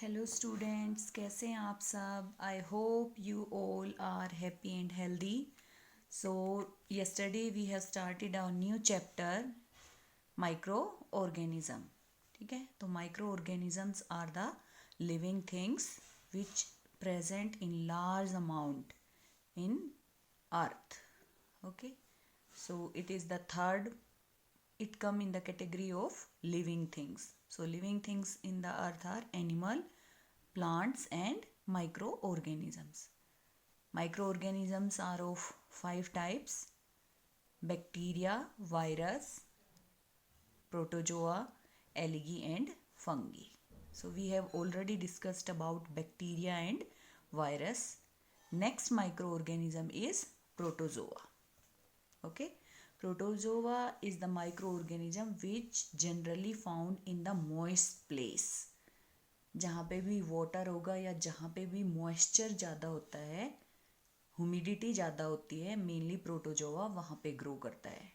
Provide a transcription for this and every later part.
Hello students, कैसे हैं आप सब? I hope you all are happy and healthy. So yesterday we have started our new chapter micro organism. ठीक है, तो micro organisms are the living things which present in large amount in earth. Okay, so it is the third, it come in the category of living things. So living things in the earth are animal, plants and microorganisms. Microorganisms are of 5 types: bacteria, virus, protozoa, algae and fungi. So we have already discussed about bacteria and virus. Next microorganism is protozoa. Okay, protozoa is the microorganism which generally found in the moist place. जहाँ पे भी water होगा या जहाँ पे भी moisture ज़्यादा होता है, ह्यूमिडिटी ज़्यादा होती है, मेनली प्रोटोजोआ वहाँ पे ग्रो करता है.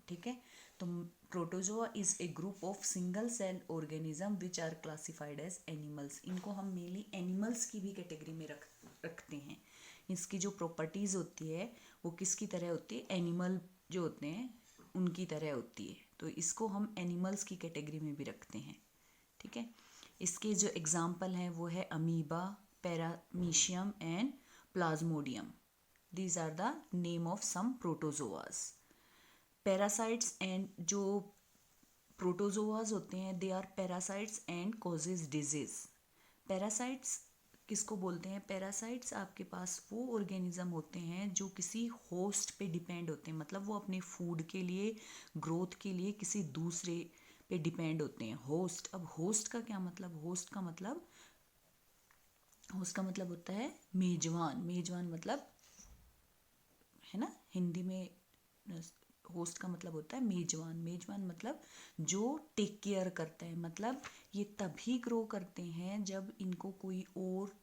ठीक है, तो protozoa is a group of single cell organism which are classified as animals. इनको हम मेनली एनिमल्स की भी कैटेगरी में रखते हैं. इसकी जो प्रॉपर्टीज़ होती है वो किसकी तरह होती है? एनिमल जो होते हैं उनकी तरह होती है, तो इसको हम एनिमल्स की कैटेगरी में भी रखते हैं. ठीक है, इसके जो एग्जाम्पल हैं वो है amoeba, paramecium and plasmodium. These are the name of some protozoas. Parasites and जो प्रोटोजोआस होते हैं they are parasites and causes disease. Parasites किसको बोलते हैं? पैरासाइट्स आपके पास वो ऑर्गेनिज्म होते हैं जो किसी होस्ट पे डिपेंड होते हैं, मतलब वो अपने फूड के लिए, ग्रोथ के लिए किसी दूसरे पे डिपेंड होते हैं. होस्ट, अब होस्ट का क्या मतलब? होस्ट का मतलब होता है मेजबान. मेजबान मतलब है ना, हिंदी में होस्ट का मतलब होता है मेजबान. मेजबान मतलब जो टेक केयर करता है. मतलब ये तभी ग्रो करते हैं जब इनको कोई और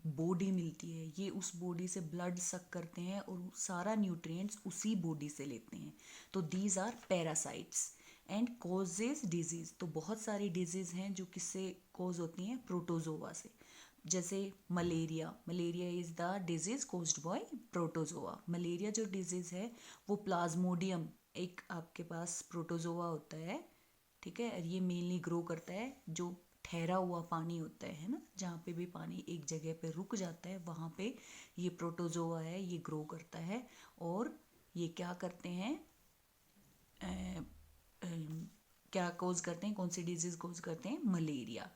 बॉडी मिलती है. ये उस बॉडी से ब्लड सक करते हैं और सारा न्यूट्रिएंट्स उसी बॉडी से लेते हैं. तो these are parasites. And causes disease, तो बहुत सारी डिजीज हैं जो किससे कॉज होती हैं? प्रोटोजोआ से. जैसे malaria. Malaria is the disease caused by protozoa. Malaria जो डिजीज है वो प्लाज्मोडियम, एक आपके पास प्रोटोजोआ होता है. ठीक है, और ये मेनली ग्रो करता है जो ठहरा हुआ पानी होता है ना, जहाँ पे भी पानी एक जगह पे रुक जाता है वहाँ पे ये प्रोटोजोआ है, ये ग्रो करता है. और ये क्या करते हैं, क्या कोज करते हैं? कौन सी डिजीज कोज करते हैं? मलेरिया.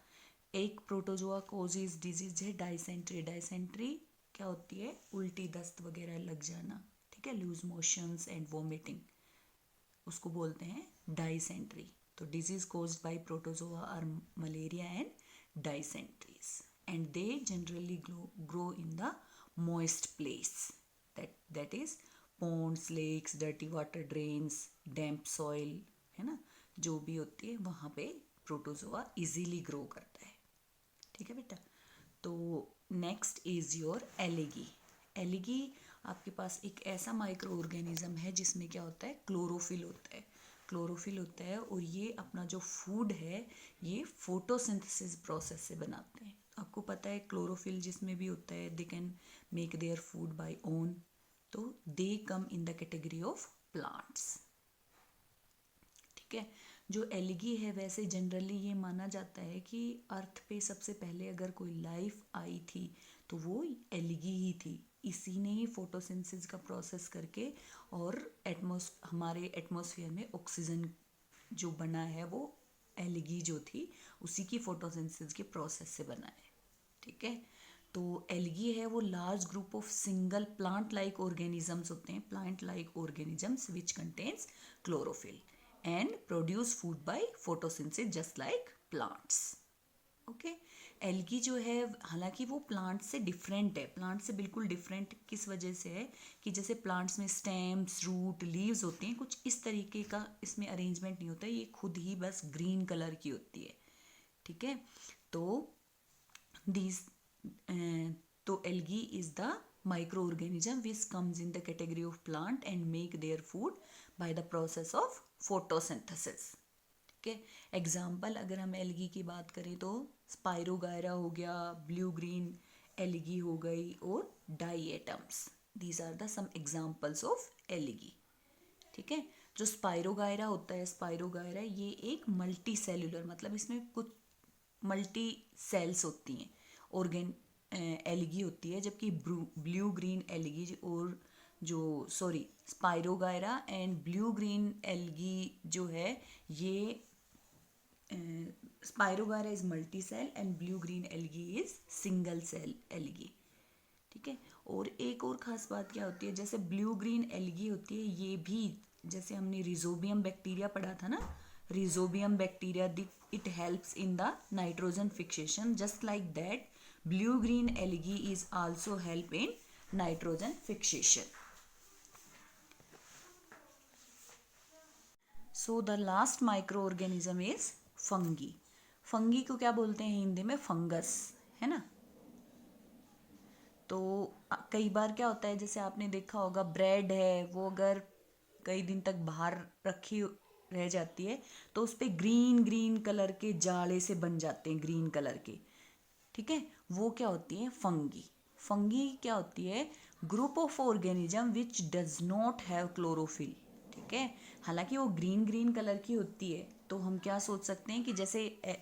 एक प्रोटोजोआ कोजेज डिजीज है डाइसेंट्री. डाइसेंट्री क्या होती है? उल्टी दस्त वगैरह लग जाना. ठीक है, लूज मोशंस एंड वोमिटिंग, उसको बोलते हैं डाइसेंट्री. तो disease caused by protozoa are malaria and dysenteries. And they generally grow in the moist place, that is ponds, lakes, dirty water drains, damp soil, है ना, जो भी होती है वहाँ पे प्रोटोजोआ इजीली ग्रो करता है. ठीक है बेटा. तो नेक्स्ट इज योर एलिगी. एलिगी आपके पास एक ऐसा माइक्रो ऑर्गेनिज्म है जिसमें क्या होता है? क्लोरोफिल होता है. क्लोरोफिल होता है और ये अपना जो फूड है ये फोटोसिंथेसिस प्रोसेस से बनाते हैं. आपको पता है क्लोरोफिल जिसमें भी होता है they can make their food by own. तो they come in the category of plants. ठीक है, जो एल्गी है वैसे जनरली ये माना जाता है कि अर्थ पे सबसे पहले अगर कोई लाइफ आई थी तो वो एल्गी ही थी. इसी ने ही फोटोसिंथेसिस का प्रोसेस करके और हमारे एटमॉस्फेयर में ऑक्सीजन जो बना है वो एल्गी जो थी उसी की फोटोसिंथेसिस के प्रोसेस से बना है. ठीक है, तो एल्गी है वो large group of single plant like organisms होते हैं. Plant like organisms which contains chlorophyll and produce food by photosynthesis just like plants. Okay, algae जो है हालांकि वो प्लांट से डिफरेंट है. प्लांट से बिल्कुल डिफरेंट किस वजह से है कि जैसे प्लांट्स में स्टेम्स, रूट, लीव्स होते हैं, कुछ इस तरीके का इसमें अरेंजमेंट नहीं होता है. ये खुद ही बस ग्रीन कलर की होती है. ठीक है, तो these तो algae is the microorganism which comes in the category of plant and make their food by the process of photosynthesis. ठीक है। एग्जाम्पल अगर हम एल्गी की बात करें तो स्पाइरोगायरा हो गया, ब्लू ग्रीन एल्गी हो गई और diatoms, these are the some examples of algae. ठीक है। जो स्पाइरोगायरा होता है, स्पाइरोगायरा ये एक मल्टी सेल्यूलर, मतलब इसमें कुछ मल्टी सेल्स होती हैं, ऑर्गेन एल्गी होती है, जबकि ब्लू ग्रीन एल्गी और जो sorry spirogyra and blue green algae जो है ये spirogyra is multi cell and blue green algae is single cell algae. ठीक है। और एक और ख़ास बात क्या होती है, जैसे ब्लू ग्रीन एल्गी होती है, ये भी जैसे हमने रिजोबियम बैक्टीरिया पढ़ा था ना, rhizobium bacteria it helps in the nitrogen fixation, just like that blue green algae is also help in nitrogen fixation. So the last microorganism is fungi. Fungi को क्या बोलते हैं हिंदी में? फंगस, है ना। तो कई बार क्या होता है, जैसे आपने देखा होगा ब्रेड है वो अगर कई दिन तक बाहर रखी रह जाती है तो उस पर ग्रीन ग्रीन कलर के जाले से बन जाते हैं, ग्रीन कलर के। ठीक है। वो क्या होती है? फंगी। फंगी क्या होती है? Group of organism which does not have chlorophyll. ठीक है। हालांकि वो ग्रीन ग्रीन कलर की होती है, तो हम क्या सोच सकते हैं कि जैसे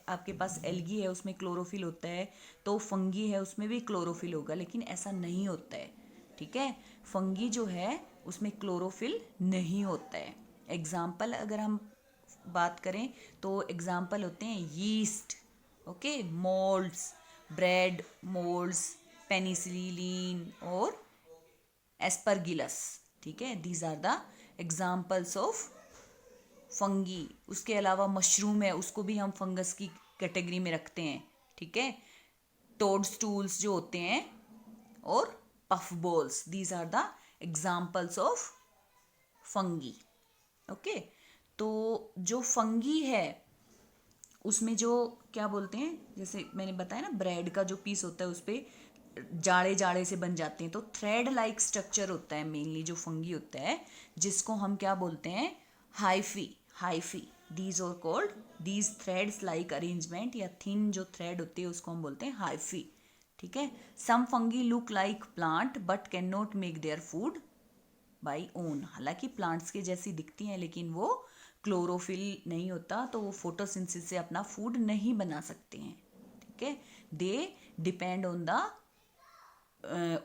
आपके पास एल्गी है उसमें क्लोरोफिल होता है, तो फंगी है उसमें भी क्लोरोफिल होगा, लेकिन ऐसा नहीं होता है। ठीक है। फंगी जो है उसमें क्लोरोफिल नहीं होता है। एग्जाम्पल अगर हम बात करें तो एग्जाम्पल होते हैं yeast, okay, moulds, bread moulds, penicillin और एस्परगिलस। ठीक है। These are the examples of fungi. उसके अलावा मशरूम है, उसको भी हम फंगस की कैटेगरी में रखते हैं। ठीक है। टोडस्टूल्स जो होते हैं और puff balls, these are the examples of fungi. Okay. तो जो फंगी है उसमें जो क्या बोलते हैं, जैसे मैंने बताया ना ब्रेड का जो पीस होता है उस पर जाड़े जाड़े से बन जाते हैं, तो थ्रेड लाइक स्ट्रक्चर होता है मेनली जो फंगी होता है, जिसको हम क्या बोलते हैं? Hyphae. Hyphae, these are called, these threads like arrangement या थिन जो थ्रेड होती है उसको हम बोलते हैं हाइफी। ठीक है। Some fungi look like plant but can not make their food by own. हालांकि प्लांट्स के जैसी दिखती हैं लेकिन वो क्लोरोफिल नहीं होता, तो वो फोटोसिंथेसिस से अपना फूड नहीं बना सकते हैं। ठीक है। They depend on the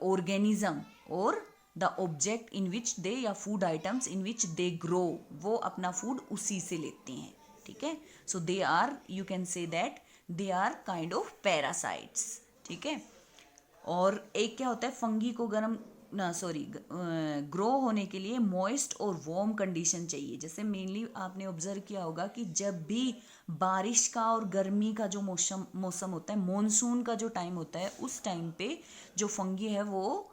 organism और the object in which they, या food items in which they grow, वो अपना फूड उसी से लेते हैं। ठीक है। So they are, you can say that they are kind of parasites. ठीक है। और एक क्या होता है, फंगी को गर्म ना सॉरी ग्रो होने के लिए मॉइस्ट और वार्म कंडीशन चाहिए। जैसे मेनली आपने ऑब्जर्व किया होगा कि जब भी बारिश का और गर्मी का जो मौसम होता है, मॉनसून का जो टाइम होता है, उस टाइम पे जो फंगी है वो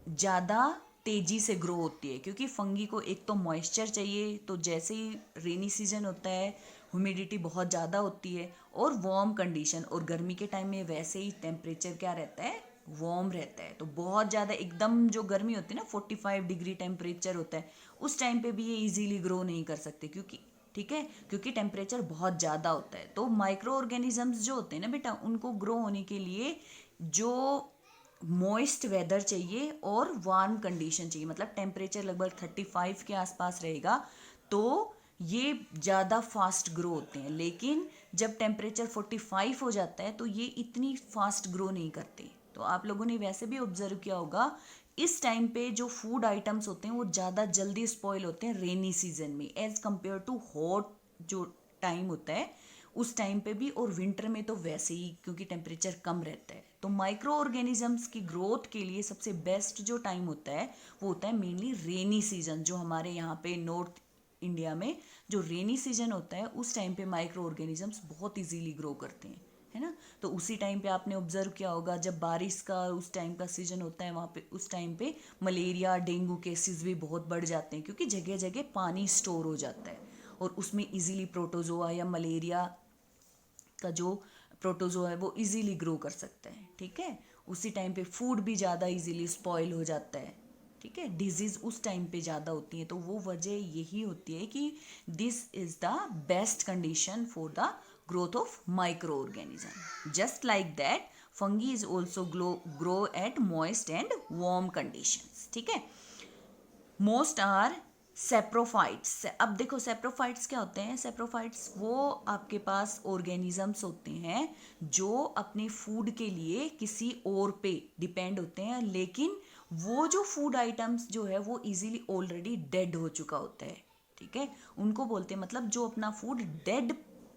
ज़्यादा तेज़ी से ग्रो होती है, क्योंकि फंगी को एक तो मॉइस्चर चाहिए, तो जैसे ही रेनी सीजन होता है ह्यूमिडिटी बहुत ज़्यादा होती है, और वार्म कंडीशन, और गर्मी के टाइम में वैसे ही टेम्परेचर क्या रहता है? वार्म रहता है। तो बहुत ज़्यादा एकदम जो गर्मी होती है ना 45 डिग्री टेम्परेचर होता है, उस टाइम पे भी ये इजीली ग्रो नहीं कर सकते, क्योंकि ठीक है, क्योंकि टेम्परेचर बहुत ज़्यादा होता है। तो माइक्रो ऑर्गेनिजम्स जो होते हैं ना बेटा, उनको ग्रो होने के लिए जो मॉइस्ट वेदर चाहिए और वार्म कंडीशन चाहिए, मतलब टेम्परेचर लगभग 35 के आसपास रहेगा, तो ये ज़्यादा फास्ट ग्रो होते हैं। लेकिन जब टेम्परेचर 45 हो जाता है तो ये इतनी फास्ट ग्रो नहीं करते। तो आप लोगों ने वैसे भी ऑब्जर्व किया होगा, इस टाइम पे जो फूड आइटम्स होते हैं वो ज़्यादा जल्दी स्पॉइल होते हैं रेनी सीजन में, एज कम्पेयर टू हॉट जो टाइम होता है उस टाइम पे भी, और विंटर में तो वैसे ही, क्योंकि टेम्परेचर कम रहता है। तो माइक्रो ऑर्गेनिजम्स की ग्रोथ के लिए सबसे बेस्ट जो टाइम होता है वो होता है मेनली रेनी सीजन। जो हमारे यहाँ पे नॉर्थ इंडिया में जो रेनी सीजन होता है उस टाइम पे माइक्रो ऑर्गेनिजम्स बहुत इजीली ग्रो करते हैं, है ना। तो उसी टाइम पे आपने ऑब्जर्व किया होगा, जब बारिश का उस टाइम का सीजन होता है वहाँ पे उस टाइम पे मलेरिया डेंगू केसेस भी बहुत बढ़ जाते हैं, क्योंकि जगह जगह पानी स्टोर हो जाता है और उसमें इजीली प्रोटोजोआ या मलेरिया का जो प्रोटोजोआ है वो इजीली ग्रो कर सकता है। ठीक है। उसी टाइम पे फूड भी ज़्यादा इजीली स्पॉइल हो जाता है। ठीक है, डिजीज उस टाइम पे ज़्यादा होती है। तो वो वजह यही होती है कि this is the best condition for the growth of micro organism. Just like that fungi is also grow at moist and warm conditions. ठीक है, मोस्ट आर सेप्रोफाइट्स। अब देखो सेप्रोफाइट्स क्या होते हैं। सेप्रोफाइट्स वो आपके पास ऑर्गेनिजम्स होते हैं जो अपने फूड के लिए किसी और पे डिपेंड होते हैं, लेकिन वो जो फूड आइटम्स जो है वो इजीली ऑलरेडी डेड हो चुका होता है। ठीक है, उनको बोलते हैं, मतलब जो अपना फूड डेड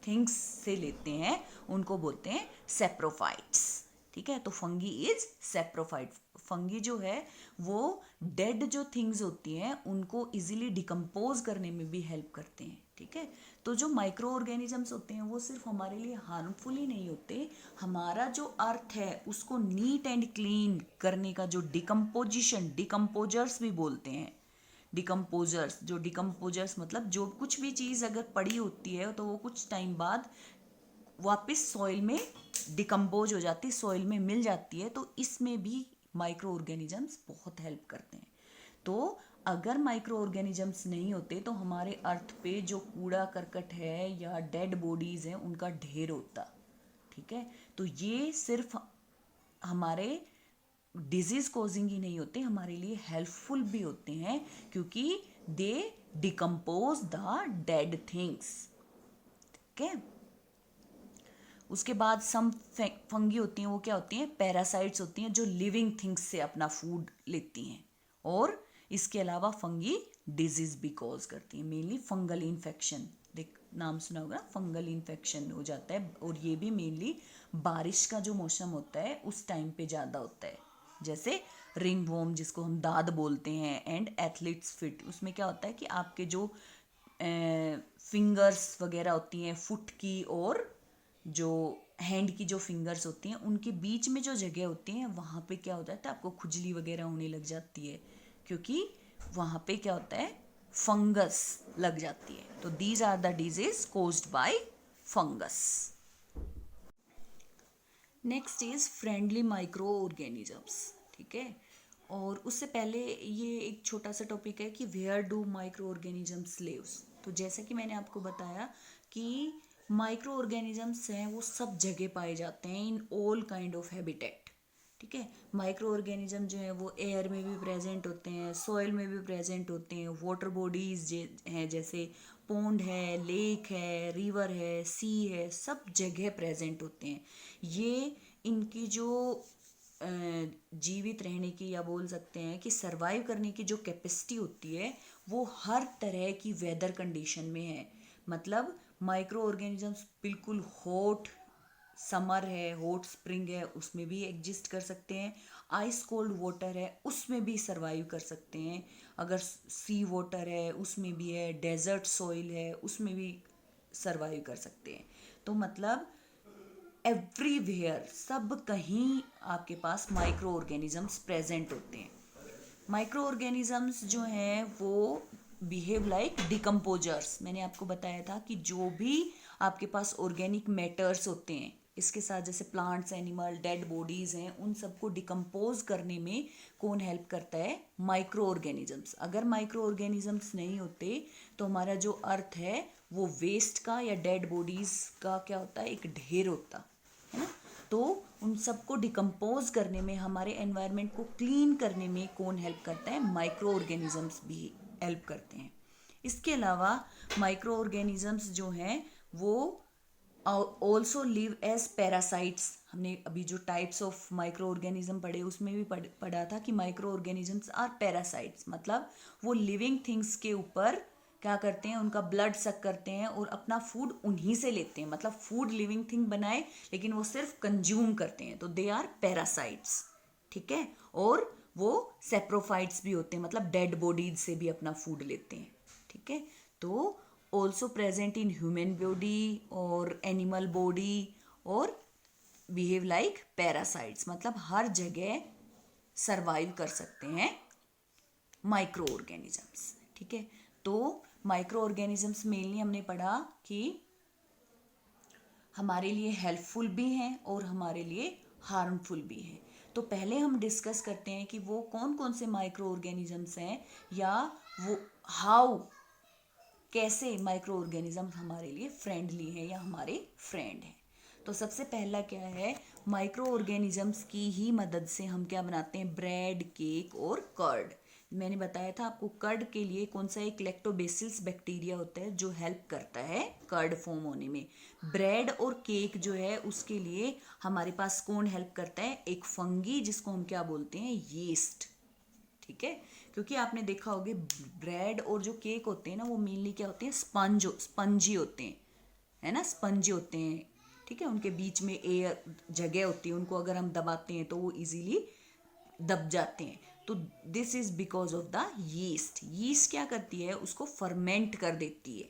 थिंग्स से लेते हैं उनको बोलते हैं सेप्रोफाइट्स। ठीक है, तो फंगी इज सेप्रोफाइट। फंगी जो है वो डेड जो थिंग्स होती हैं उनको इजीली डिकम्पोज करने में भी हेल्प करते हैं। ठीक है, तो जो माइक्रो ऑर्गेनिजम्स होते हैं वो सिर्फ हमारे लिए हार्मफुल ही नहीं होते, हमारा जो अर्थ है उसको नीट एंड क्लीन करने का जो डिकम्पोजिशन, डिकम्पोजर्स भी बोलते हैं। डिकम्पोजर्स, जो डिकम्पोजर्स मतलब जो कुछ भी चीज़ अगर पड़ी होती है तो वो कुछ टाइम बाद वापस सॉइल में डिकम्पोज हो जाती है, सॉइल में मिल जाती है। तो इसमें भी माइक्रो ऑर्गेनिजम्स बहुत हेल्प करते हैं। तो अगर माइक्रो ऑर्गेनिजम्स नहीं होते तो हमारे अर्थ पे जो कूड़ा करकट है या डेड बॉडीज़ हैं उनका ढेर होता। ठीक है, तो ये सिर्फ हमारे डिजीज कॉजिंग ही नहीं होते, हमारे लिए हेल्पफुल भी होते हैं क्योंकि दे डिकम्पोज द डेड थिंग्स। ठीक है, उसके बाद सम फंगी होती हैं, वो क्या होती हैं, पैरासाइट्स होती हैं जो लिविंग थिंग्स से अपना फूड लेती हैं। और इसके अलावा फंगी डिजीज भी कॉज करती हैं, मेनली फंगल इन्फेक्शन। देख नाम सुना होगा, फंगल इन्फेक्शन हो जाता है। और ये भी मेनली बारिश का जो मौसम होता है उस टाइम पे ज़्यादा होता है। जैसे रिंग वॉर्म जिसको हम दाद बोलते हैं, एंड एथलीट्स फिट, उसमें क्या होता है कि आपके जो फिंगर्स वगैरह होती हैं फुट की और जो हैंड की जो फिंगर्स होती हैं उनके बीच में जो जगह होती हैं वहाँ पे क्या हो जाता है, आपको खुजली वगैरह होने लग जाती है क्योंकि वहाँ पे क्या होता है, फंगस लग जाती है। तो these are the disease caused by fungus. Next is friendly micro organisms. ठीक है, और उससे पहले ये एक छोटा सा टॉपिक है कि where do micro organisms lives. तो जैसा कि मैंने आपको बताया कि माइक्रो ऑर्गेनिजम्स हैं वो सब जगह पाए जाते हैं in all kind of habitat. ठीक है, माइक्रो ऑर्गेनिज्म जो है वो एयर में भी प्रेजेंट होते हैं, सॉइल में भी प्रेजेंट होते हैं, वाटर बॉडीज हैं जैसे पोंड है, लेक है, रिवर है, सी है, सब जगह प्रेजेंट होते हैं। ये इनकी जो जीवित रहने की या बोल सकते हैं कि सरवाइव करने की जो कैपेसिटी होती है वो हर तरह की वेदर कंडीशन में है। मतलब माइक्रो ऑर्गेनिजम्स बिल्कुल हॉट समर है, हॉट स्प्रिंग है, उसमें भी एग्जिस्ट कर सकते हैं। आइस कोल्ड वाटर है उसमें भी सरवाइव कर सकते हैं। अगर सी वाटर है उसमें भी है, डेजर्ट सॉइल है उसमें भी सरवाइव कर सकते हैं। तो मतलब एवरीवेयर, सब कहीं आपके पास माइक्रो ऑर्गेनिजम्स प्रेजेंट होते हैं। माइक्रो ऑर्गेनिजम्स जो हैं वो बिहेव लाइक डिकम्पोजर्स। मैंने आपको बताया था कि जो भी आपके पास ऑर्गेनिक मैटर्स होते हैं इसके साथ, जैसे प्लांट्स, एनिमल, डेड बॉडीज़ हैं, उन सबको डिकम्पोज करने में कौन हेल्प करता है, माइक्रो ऑर्गेनिजम्स। अगर माइक्रो ऑर्गेनिजम्स नहीं होते तो हमारा जो अर्थ है वो वेस्ट का या डेड बॉडीज़ का क्या होता है, एक ढेर होता है ना। तो उन सबको डिकम्पोज करने में, हमारे एनवायरनमेंट को क्लीन करने में कौन हेल्प करता है, माइक्रो ऑर्गेनिजम्स भी हेल्प करते हैं। इसके अलावा माइक्रो ऑर्गेनिजम्स जो हैं वो ऑल्सो लिव एज पैरासाइट्स। हमने अभी जो टाइप्स ऑफ माइक्रो ऑर्गेनिज्म पढ़े उसमें भी पढ़ा था कि माइक्रो ऑर्गेनिजम्स आर पैरासाइट्स, मतलब वो लिविंग थिंग्स के ऊपर क्या करते हैं, उनका ब्लड सक करते हैं और अपना फूड उन्हीं से लेते हैं। मतलब फूड लिविंग थिंग बनाए लेकिन वो सिर्फ कंज्यूम करते हैं, तो दे आर पैरासाइट्स। ठीक है, और वो सेप्रोफाइट्स भी होते हैं, मतलब डेड बॉडीज से भी अपना फूड लेते हैं। ठीक है, तो also present in human body और एनिमल बॉडी और बिहेव लाइक पैरासाइट्स, मतलब हर जगह सरवाइव कर सकते हैं माइक्रो ऑर्गेनिजम्स। ठीक है, तो माइक्रो ऑर्गेनिजम्स मेनली हमने पढ़ा कि हमारे लिए हेल्पफुल भी हैं और हमारे लिए हार्मफुल भी हैं। तो पहले हम डिस्कस करते हैं कि वो कौन कौन से माइक्रो ऑर्गेनिजम्स हैं, या वो हाउ, कैसे माइक्रो ऑर्गेनिज्म हमारे लिए फ्रेंडली है या हमारे फ्रेंड है। तो सबसे पहला क्या है, माइक्रो ऑर्गेनिजम्स की ही मदद से हम क्या बनाते हैं, ब्रेड, केक और कर्ड। मैंने बताया था आपको कर्ड के लिए कौन सा एक लैक्टोबैसिलस बैक्टीरिया होता है जो हेल्प करता है कर्ड फॉर्म होने में। ब्रेड और केक जो है उसके लिए हमारे पास कौन हेल्प करता है, एक फंगी जिसको हम क्या बोलते हैं, यीस्ट। ठीक है, क्योंकि आपने देखा होगा ब्रेड और जो केक होते हैं ना वो मेनली क्या होते हैं, स्पंजी होते हैं, है ना, स्पंजी होते हैं। ठीक है, उनके बीच में एयर जगह होती है, उनको अगर हम दबाते हैं तो वो इजीली दब जाते हैं। तो this is because of the yeast. Yeast क्या करती है, उसको फर्मेंट कर देती है।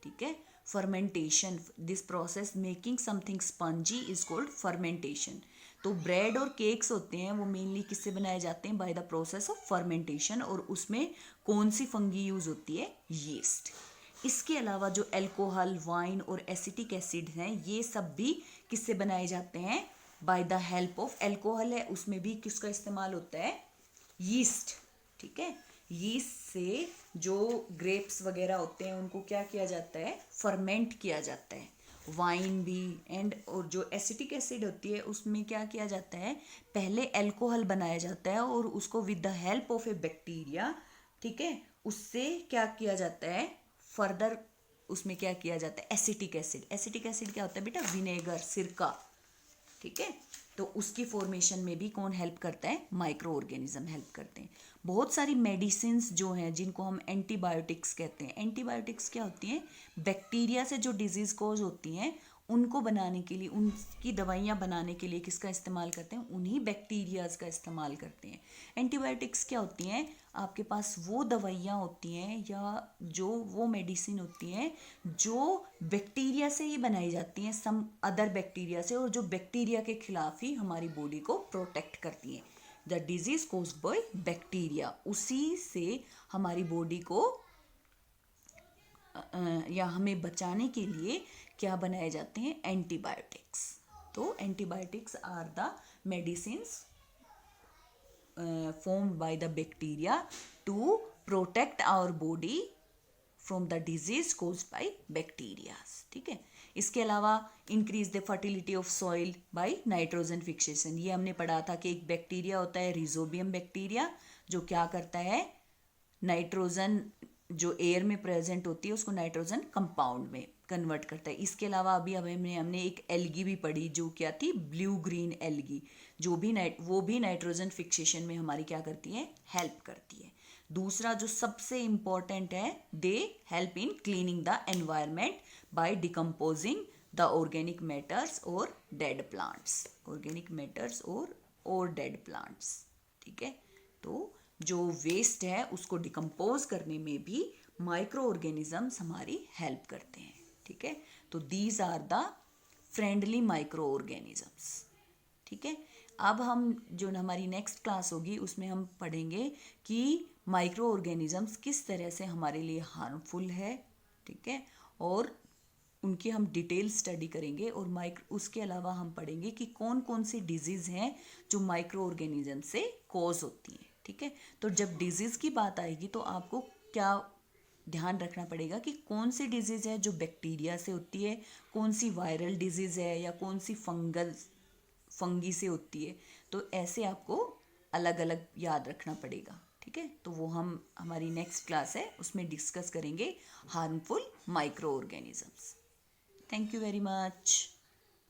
ठीक है, fermentation, this process making something spongy is called fermentation. तो ब्रेड और केक्स होते हैं वो मेनली किससे बनाए जाते हैं, by the process of fermentation. और उसमें कौन सी फंगी यूज होती है, यीस्ट। इसके अलावा जो अल्कोहल, वाइन और एसिटिक एसिड हैं ये सब भी किससे बनाए जाते हैं, by the help of alcohol है उसमें भी किसका इस्तेमाल होता है, यीस्ट। ठीक है, यीस्ट से जो ग्रेप्स वगैरह होते हैं उनको क्या किया जाता है, फर्मेंट किया जाता है। वाइन भी, एंड और जो एसिटिक एसिड होती है उसमें क्या किया जाता है, पहले अल्कोहल बनाया जाता है और उसको with the help of A bacteria, ठीक है, उससे क्या किया जाता है, फर्दर उसमें क्या किया जाता है, एसिटिक एसिड। एसिटिक एसिड क्या होता है बेटा, विनेगर, सिरका। ठीक है, तो उसकी फॉर्मेशन में भी कौन हेल्प करता है, माइक्रो ऑर्गेनिज्म हेल्प करते हैं। बहुत सारी मेडिसिन जो हैं जिनको हम एंटीबायोटिक्स कहते हैं। एंटीबायोटिक्स क्या होती हैं, बैक्टीरिया से जो डिजीज कॉज होती हैं उनको बनाने के लिए, उनकी दवाइयाँ बनाने के लिए किसका इस्तेमाल करते हैं, उन्हीं बैक्टीरियाज का इस्तेमाल करते हैं। एंटीबायोटिक्स क्या होती हैं, आपके पास वो दवाइयाँ होती हैं या जो वो मेडिसिन होती हैं जो बैक्टीरिया से ही बनाई जाती हैं, सम अदर बैक्टीरिया से, और जो बैक्टीरिया के खिलाफ ही हमारी बॉडी को प्रोटेक्ट करती हैं। The disease caused by bacteria, उसी से हमारी बॉडी को या हमें बचाने के लिए क्या बनाए जाते हैं, एंटीबायोटिक्स। तो antibiotics are the medicines formed by the bacteria to protect our body from the disease caused by bacteria। ठीक है, इसके अलावा increase the fertility of soil by nitrogen fixation. ये हमने पढ़ा था कि एक बैक्टीरिया होता है रिजोबियम बैक्टीरिया जो क्या करता है, नाइट्रोजन जो एयर में प्रेजेंट होती है उसको नाइट्रोजन कंपाउंड में कन्वर्ट करता है। इसके अलावा अभी हमने एक एल्गी भी पढ़ी जो क्या थी, ब्लू ग्रीन एल्गी, जो भी वो भी नाइट्रोजन फिक्सेशन में हमारी क्या करती है, हेल्प करती है। दूसरा जो सबसे इंपॉर्टेंट है, they help in cleaning the environment bye decomposing the organic matters और डेड प्लांट्स, ऑर्गेनिक मैटर्स और डेड प्लांट्स। ठीक है, तो जो वेस्ट है उसको डिकम्पोज करने में भी माइक्रो ऑर्गेनिजम्स हमारी हेल्प करते हैं। ठीक है, तो these are the friendly micro organisms. ठीक है, अब हम जो हमारी नेक्स्ट क्लास होगी उसमें हम पढ़ेंगे कि माइक्रो ऑर्गेनिजम्स किस तरह से हमारे लिए हार्मफुल है। ठीक है, और उनकी हम डिटेल स्टडी करेंगे। और उसके अलावा हम पढ़ेंगे कि कौन कौन सी डिजीज़ हैं जो माइक्रो ऑर्गेनिज्म से कॉज होती हैं। ठीक है, तो जब डिजीज़ की बात आएगी तो आपको क्या ध्यान रखना पड़ेगा कि कौन सी डिजीज़ है जो बैक्टीरिया से होती है, कौन सी वायरल डिजीज़ है या कौन सी फंगी से होती है। तो ऐसे आपको अलग अलग याद रखना पड़ेगा। ठीक है, तो वो हम हमारी नेक्स्ट क्लास है उसमें डिस्कस करेंगे harmful micro organisms. Thank you very much.